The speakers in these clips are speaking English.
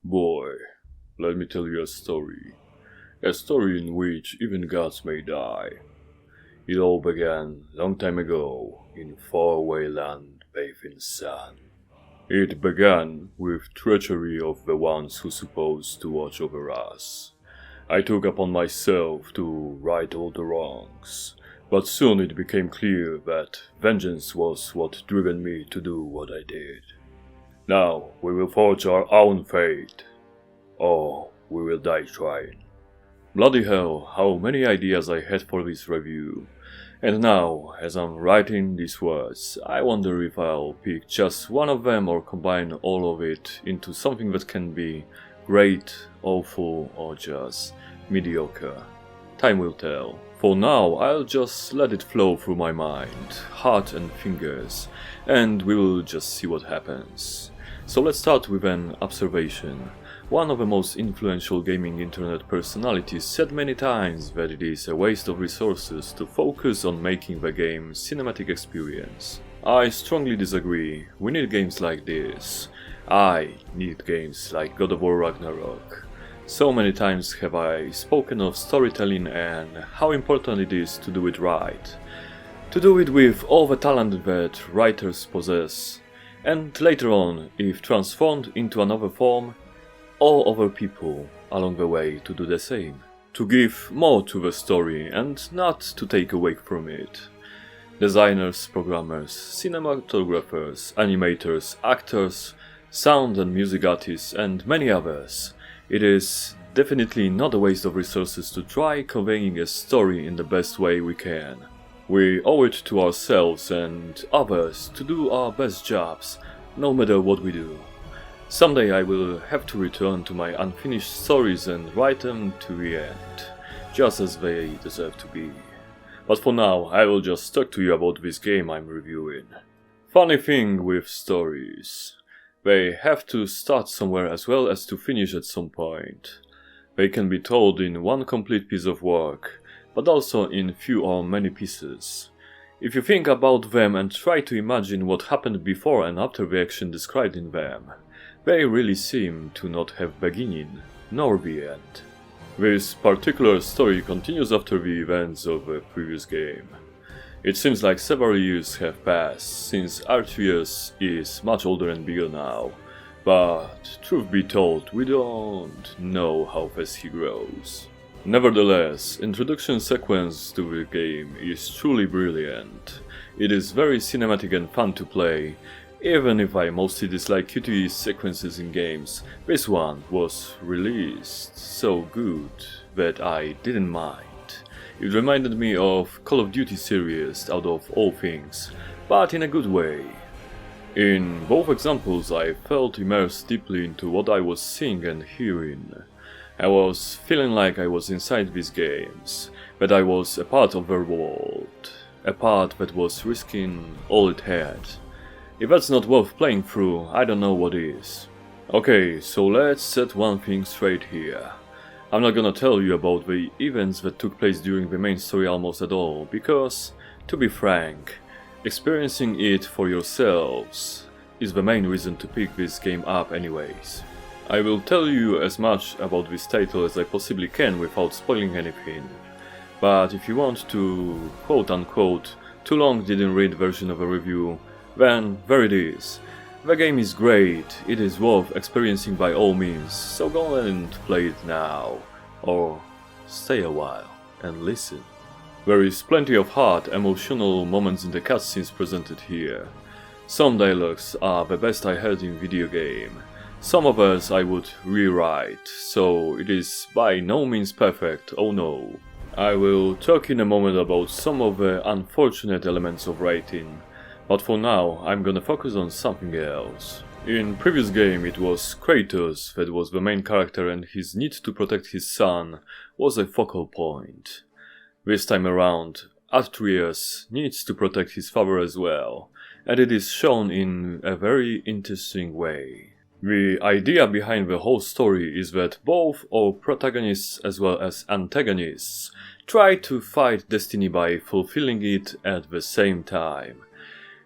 Boy, let me tell you a story. A story in which even gods may die. It all began long time ago in faraway land bathed in sun. It began with treachery of the ones who supposed to watch over us. I took upon myself to right all the wrongs, but soon it became clear that vengeance was what driven me to do what I did. Now we will forge our own fate. Or we will die trying. Bloody hell, how many ideas I had for this review. And now, as I'm writing these words, I wonder if I'll pick just one of them or combine all of it into something that can be great, awful, or just mediocre. Time will tell. For now, I'll just let it flow through my mind, heart and fingers, and we will just see what happens. So let's start with an observation. One of the most influential gaming internet personalities said many times that it is a waste of resources to focus on making the game cinematic experience. I strongly disagree. We need games like this. I need games like God of War Ragnarok. So many times have I spoken of storytelling and how important it is to do it right. To do it with all the talent that writers possess. And later on, if transformed into another form, all other people along the way to do the same. To give more to the story and not to take away from it. Designers, programmers, cinematographers, animators, actors, sound and music artists and many others. It is definitely not a waste of resources to try conveying a story in the best way we can. We owe it to ourselves and others to do our best jobs, no matter what we do. Someday I will have to return to my unfinished stories and write them to the end, just as they deserve to be. But for now, I will just talk to you about this game I'm reviewing. Funny thing with stories. They have to start somewhere as well as to finish at some point. They can be told in one complete piece of work, but also in few or many pieces. If you think about them and try to imagine what happened before and after the action described in them, they really seem to not have beginning, nor the end. This particular story continues after the events of the previous game. It seems like several years have passed, since Arceus is much older and bigger now, but truth be told, we don't know how fast he grows. Nevertheless, introduction sequence to the game is truly brilliant. It is very cinematic and fun to play. Even if I mostly dislike QTE sequences in games, this one was released so good that I didn't mind. It reminded me of Call of Duty series out of all things, but in a good way. In both examples I felt immersed deeply into what I was seeing and hearing. I was feeling like I was inside these games, that I was a part of their world, a part that was risking all it had. If that's not worth playing through, I don't know what is. Okay, so let's set one thing straight here. I'm not gonna tell you about the events that took place during the main story almost at all, because, to be frank, experiencing it for yourselves is the main reason to pick this game up anyways. I will tell you as much about this title as I possibly can without spoiling anything, but if you want to quote-unquote too long didn't read version of a review, then there it is. The game is great, it is worth experiencing by all means, so go and play it now, or stay a while and listen. There is plenty of heart, emotional moments in the cutscenes presented here. Some dialogues are the best I heard in video game. Some others I would rewrite, so it is by no means perfect, oh no. I will talk in a moment about some of the unfortunate elements of writing. But for now, I'm gonna focus on something else. In previous game it was Kratos that was the main character and his need to protect his son was a focal point. This time around, Atreus needs to protect his father as well, and it is shown in a very interesting way. The idea behind the whole story is that both our protagonists as well as antagonists try to fight destiny by fulfilling it at the same time.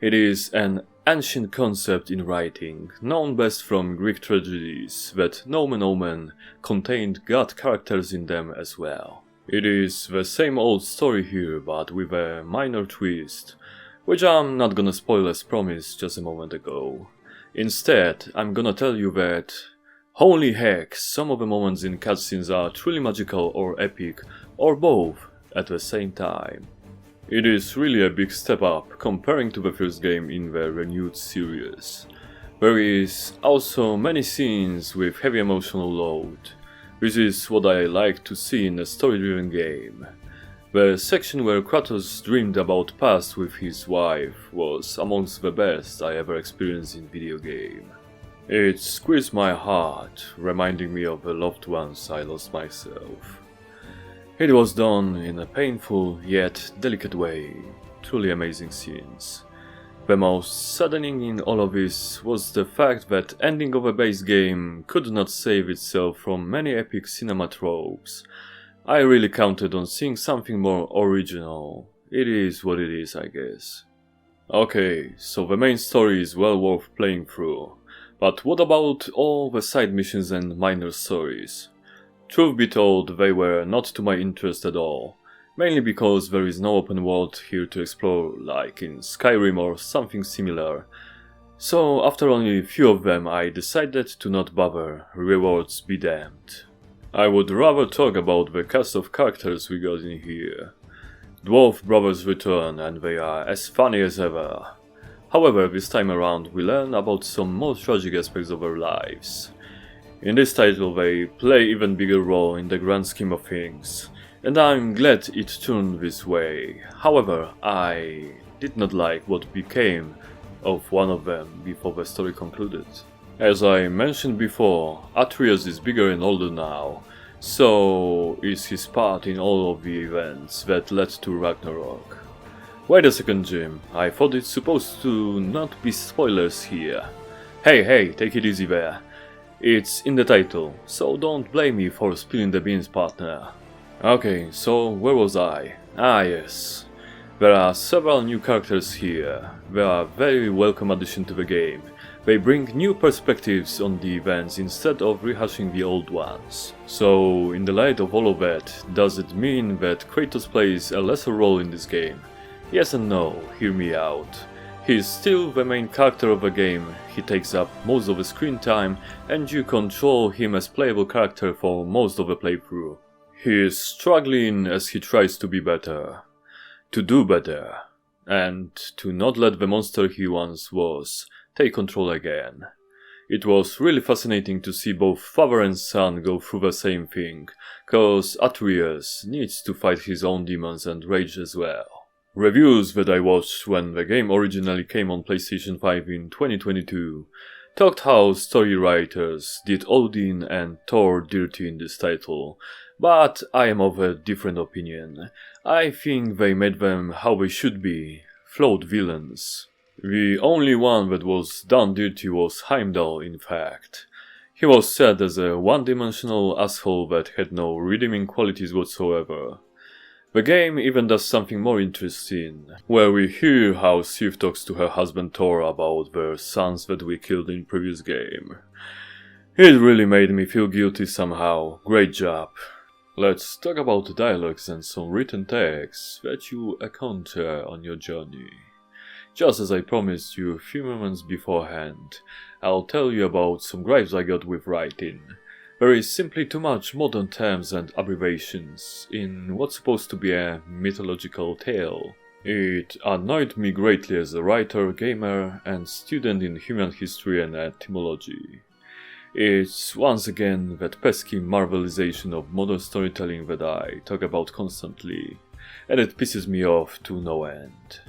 It is an ancient concept in writing, known best from Greek tragedies, that nomen omen contained god characters in them as well. It is the same old story here, but with a minor twist, which I'm not gonna spoil as promised just a moment ago. Instead, I'm gonna tell you that, holy heck, some of the moments in cutscenes are truly magical or epic, or both at the same time. It is really a big step up comparing to the first game in the renewed series. There is also many scenes with heavy emotional load. This is what I like to see in a story-driven game. The section where Kratos dreamed about past with his wife was amongst the best I ever experienced in video game. It squeezed my heart, reminding me of the loved ones I lost myself. It was done in a painful yet delicate way, truly amazing scenes. The most saddening in all of this was the fact that ending of a base game could not save itself from many epic cinema tropes. I really counted on seeing something more original. It is what it is, I guess. Okay, so the main story is well worth playing through, but what about all the side missions and minor stories? Truth be told, they were not to my interest at all, mainly because there is no open world here to explore like in Skyrim or something similar. So after only a few of them I decided to not bother, rewards be damned. I would rather talk about the cast of characters we got in here. Dwarf brothers return and they are as funny as ever. However, this time around we learn about some more tragic aspects of their lives. In this title they play even bigger role in the grand scheme of things, and I'm glad it turned this way. However, I did not like what became of one of them before the story concluded. As I mentioned before, Atreus is bigger and older now, so is his part in all of the events that led to Ragnarok. Wait a second, Jim, I thought it's supposed to not be spoilers here. Hey, take it easy there. It's in the title, so don't blame me for spilling the beans, partner. Okay, so where was I? Ah yes. There are several new characters here. They are a very welcome addition to the game. They bring new perspectives on the events instead of rehashing the old ones. So, in the light of all of that, does it mean that Kratos plays a lesser role in this game? Yes and no, hear me out. He is still the main character of the game, he takes up most of the screen time, and you control him as playable character for most of the playthrough. He is struggling as he tries to be better, to do better, and to not let the monster he once was take control again. It was really fascinating to see both father and son go through the same thing, cause Atreus needs to fight his own demons and rage as well. Reviews that I watched when the game originally came on PlayStation 5 in 2022 talked how story writers did Odin and Thor dirty in this title, but I am of a different opinion. I think they made them how they should be, flawed villains. The only one that was done dirty was Heimdall, in fact. He was set as a one-dimensional asshole that had no redeeming qualities whatsoever. The game even does something more interesting, where we hear how Sif talks to her husband Thor about their sons that we killed in previous game. It really made me feel guilty somehow, great job. Let's talk about dialogues and some written text that you encounter on your journey. Just as I promised you a few moments beforehand, I'll tell you about some gripes I got with writing. There is simply too much modern terms and abbreviations in what's supposed to be a mythological tale. It annoyed me greatly as a writer, gamer, and student in human history and etymology. It's once again that pesky marvelization of modern storytelling that I talk about constantly, and it pisses me off to no end.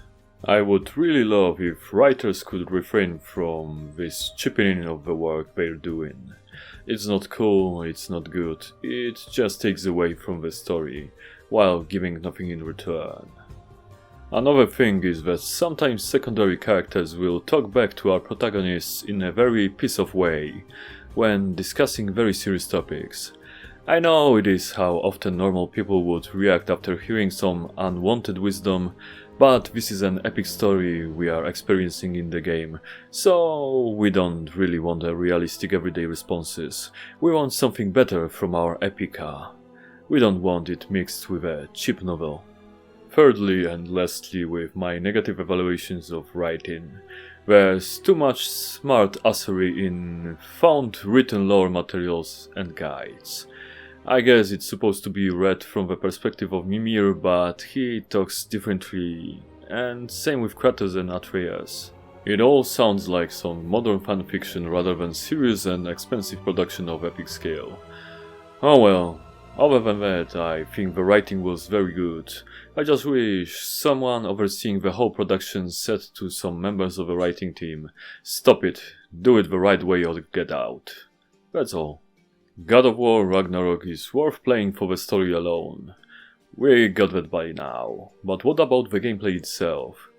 I would really love if writers could refrain from this chipping in of the work they're doing. It's not cool, it's not good, it just takes away from the story, while giving nothing in return. Another thing is that sometimes secondary characters will talk back to our protagonists in a very piss-off way, when discussing very serious topics. I know it is how often normal people would react after hearing some unwanted wisdom, But this is an epic story we are experiencing in the game, so we don't really want a realistic everyday responses. We want something better from our epica. We don't want it mixed with a cheap novel. Thirdly and lastly, with my negative evaluations of writing, there's too much smart assery in found written lore materials and guides. I guess it's supposed to be read from the perspective of Mimir, but he talks differently, and same with Kratos and Atreus. It all sounds like some modern fanfiction rather than serious and expensive production of epic scale. Oh well, other than that, I think the writing was very good. I just wish someone overseeing the whole production said to some members of the writing team, "Stop it, do it the right way or get out." That's all. God of War Ragnarok is worth playing for the story alone. We got that by now, but what about the gameplay itself?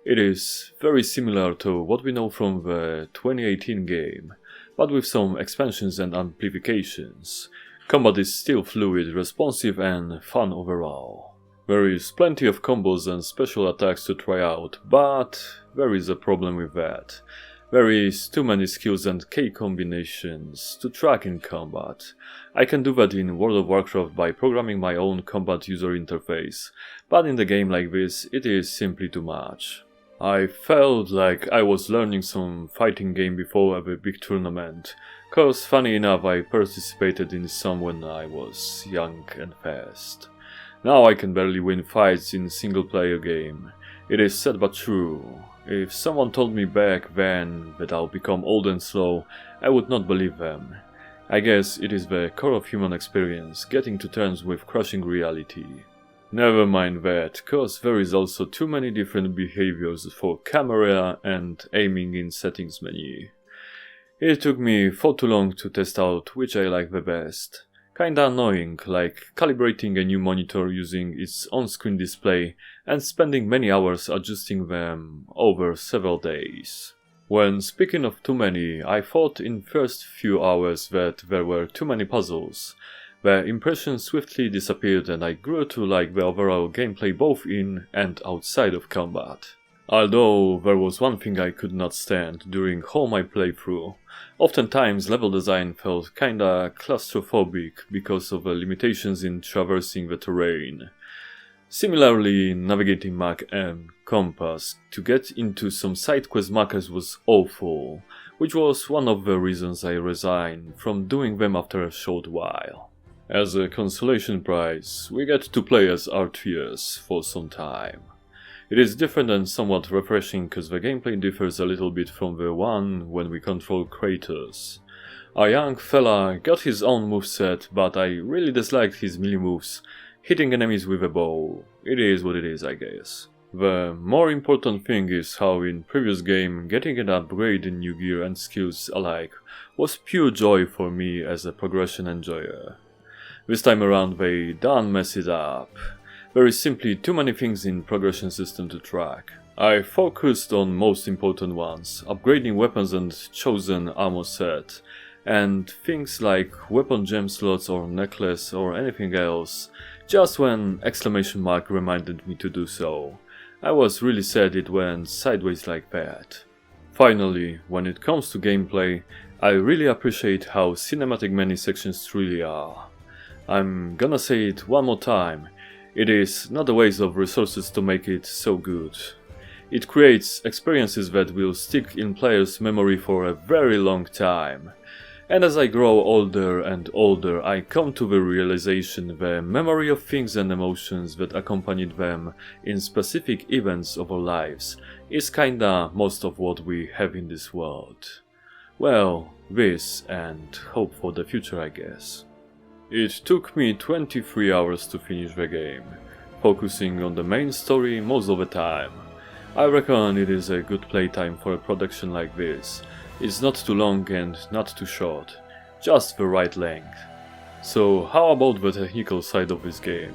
It is very similar to what we know from the 2018 game, but with some expansions and amplifications. Combat is still fluid, responsive and fun overall. There is plenty of combos and special attacks to try out, but there is a problem with that. There is too many skills and key combinations to track in combat. I can do that in World of Warcraft by programming my own combat user interface, but in a game like this it is simply too much. I felt like I was learning some fighting game before a big tournament, cause funny enough I participated in some when I was young and fast. Now I can barely win fights in single player game. It is sad but true. If someone told me back then that I'll become old and slow, I would not believe them. I guess it is the core of human experience, getting to terms with crushing reality. Never mind that, cause there is also too many different behaviors for camera and aiming in settings menu. It took me for too long to test out which I like the best. Kinda annoying, like calibrating a new monitor using its on-screen display and spending many hours adjusting them over several days. When speaking of too many, I thought in first few hours that there were too many puzzles. The impression swiftly disappeared and I grew to like the overall gameplay both in and outside of combat. Although there was one thing I could not stand during all my playthrough. Oftentimes level design felt kinda claustrophobic because of the limitations in traversing the terrain. Similarly, navigating map and compass to get into some side quest markers was awful, which was one of the reasons I resigned from doing them after a short while. As a consolation prize, we get to play as Atreus for some time. It is different and somewhat refreshing cause the gameplay differs a little bit from the one when we control Kratos. A young fella got his own moveset, but I really disliked his melee moves, hitting enemies with a bow. It is what it is, I guess. The more important thing is how in previous game getting an upgrade in new gear and skills alike was pure joy for me as a progression enjoyer. This time around they done mess it up. There is simply too many things in progression system to track. I focused on most important ones, upgrading weapons and chosen armor set, and things like weapon gem slots or necklace or anything else, just when exclamation mark reminded me to do so. I was really sad it went sideways like that. Finally, when it comes to gameplay, I really appreciate how cinematic many sections truly are. I'm gonna say it one more time. It is not a waste of resources to make it so good. It creates experiences that will stick in players' memory for a very long time. And as I grow older and older, I come to the realization the memory of things and emotions that accompanied them in specific events of our lives is kinda most of what we have in this world. Well, this and hope for the future, I guess. It took me 23 hours to finish the game, focusing on the main story most of the time. I reckon it is a good playtime for a production like this. It's not too long and not too short, just the right length. So how about the technical side of this game?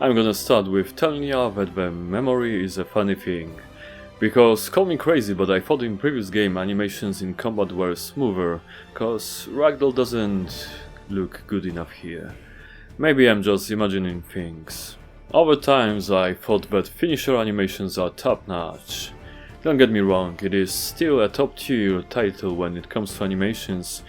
I'm gonna start with telling ya that the memory is a funny thing. Because call me crazy, but I thought in previous game animations in combat were smoother, cause Ragdoll doesn't look good enough here. Maybe I'm just imagining things. Other times I thought that finisher animations are top notch. Don't get me wrong, it is still a top tier title when it comes to animations.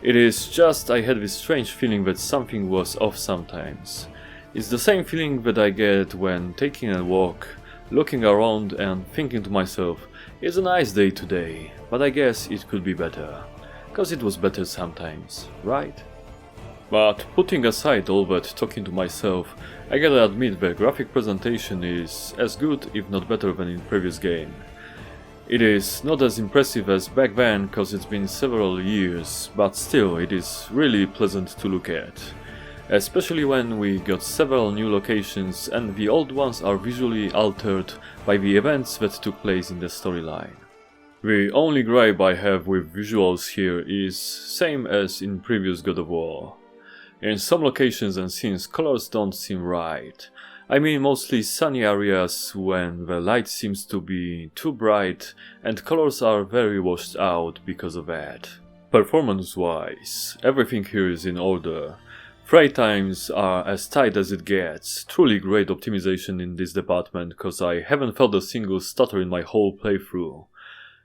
It is just I had this strange feeling that something was off sometimes. It's the same feeling that I get when taking a walk, looking around and thinking to myself, it's a nice day today, but I guess it could be better. Cause it was better sometimes, right? But putting aside all that talking to myself, I gotta admit the graphic presentation is as good if not better than in previous game. It is not as impressive as back then cause it's been several years, but still it is really pleasant to look at. Especially when we got several new locations and the old ones are visually altered by the events that took place in the storyline. The only gripe I have with visuals here is same as in previous God of War. In some locations and scenes colors don't seem right. I mean mostly sunny areas when the light seems to be too bright and colors are very washed out because of that. Performance wise, everything here is in order. Frame times are as tight as it gets, truly great optimization in this department cause I haven't felt a single stutter in my whole playthrough.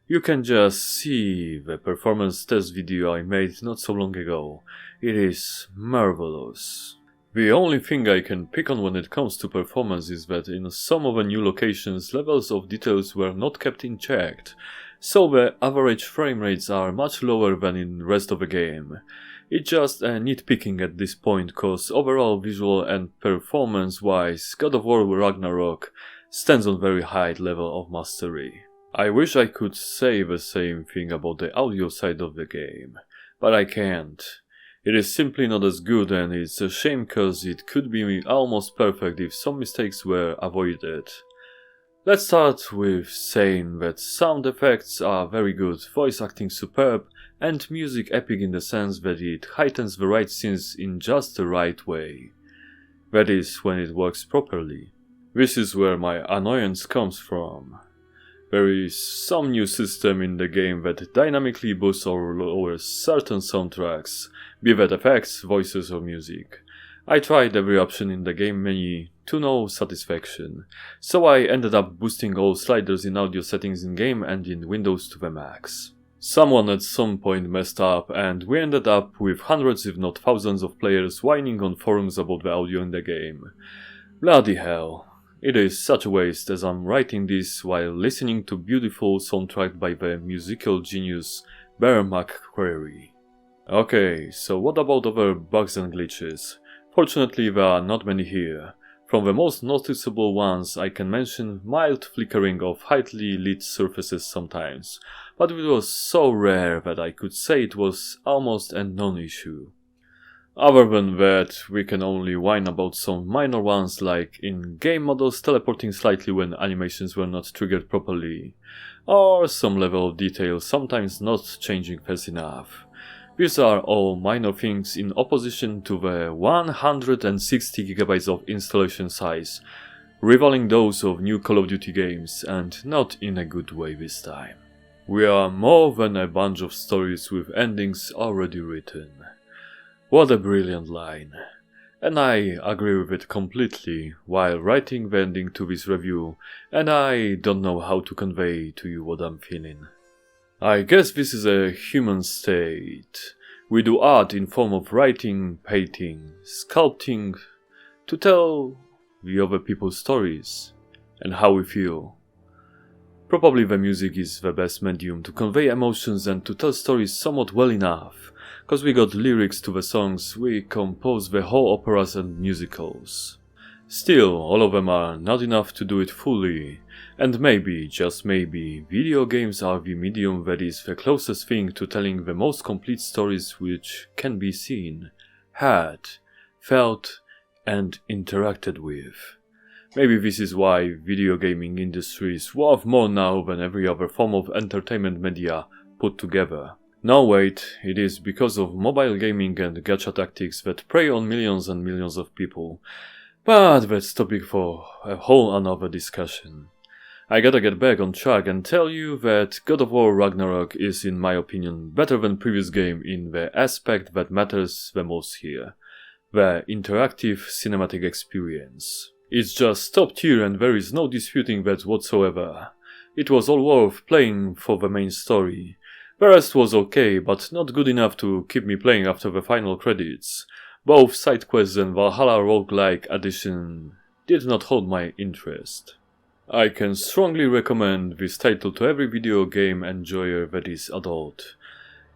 You can just see the performance test video I made not so long ago. It is marvelous. The only thing I can pick on when it comes to performance is that in some of the new locations levels of details were not kept in check, so the average frame rates are much lower than in the rest of the game. It's just a nitpicking at this point cause overall visual and performance wise God of War Ragnarok stands on very high level of mastery. I wish I could say the same thing about the audio side of the game, but I can't. It is simply not as good and it's a shame cause it could be almost perfect if some mistakes were avoided. Let's start with saying that sound effects are very good, voice acting superb, and music epic in the sense that it heightens the right scenes in just the right way. That is, when it works properly. This is where my annoyance comes from. There is some new system in the game that dynamically boosts or lowers certain soundtracks, be that effects, voices or music. I tried every option in the game menu to no satisfaction, so I ended up boosting all sliders in audio settings in game and in Windows to the max. Someone at some point messed up and we ended up with hundreds if not thousands of players whining on forums about the audio in the game. Bloody hell. It is such a waste as I'm writing this while listening to beautiful soundtrack by the musical genius Bear McCreary. Okay, so what about other bugs and glitches? Fortunately there are not many here. From the most noticeable ones I can mention mild flickering of highly lit surfaces sometimes, but it was so rare that I could say it was almost a non-issue. Other than that, we can only whine about some minor ones like in-game models teleporting slightly when animations were not triggered properly, or some level of detail sometimes not changing fast enough. These are all minor things in opposition to the 160GB of installation size, rivaling those of new Call of Duty games, and not in a good way this time. We are more than a bunch of stories with endings already written. What a brilliant line. And I agree with it completely while writing the ending to this review, and I don't know how to convey to you what I'm feeling. I guess this is a human state. We do art in form of writing, painting, sculpting, to tell the other people's stories and how we feel. Probably the music is the best medium to convey emotions and to tell stories somewhat well enough, cause we got lyrics to the songs, we compose the whole operas and musicals. Still, all of them are not enough to do it fully, and maybe, just maybe, video games are the medium that is the closest thing to telling the most complete stories which can be seen, heard, felt, and interacted with. Maybe this is why video gaming industry is worth more now than every other form of entertainment media put together. No wait, it is because of mobile gaming and gacha tactics that prey on millions and millions of people. But that's topic for a whole another discussion. I gotta get back on track and tell you that God of War Ragnarok is in my opinion better than previous game in the aspect that matters the most here. The interactive cinematic experience. It's just top tier and there is no disputing that whatsoever. It was all worth playing for the main story. The rest was okay, but not good enough to keep me playing after the final credits. Both side quests and Valhalla roguelike addition did not hold my interest. I can strongly recommend this title to every video game enjoyer that is adult.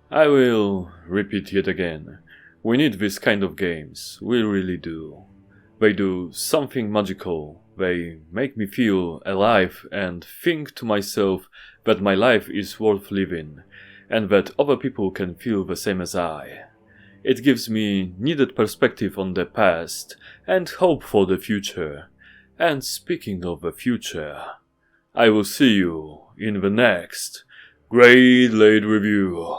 I will repeat yet again. We need this kind of games, we really do. They do something magical, they make me feel alive and think to myself that my life is worth living, and that other people can feel the same as I. It gives me needed perspective on the past and hope for the future. And speaking of the future, I will see you in the next Great Late Review.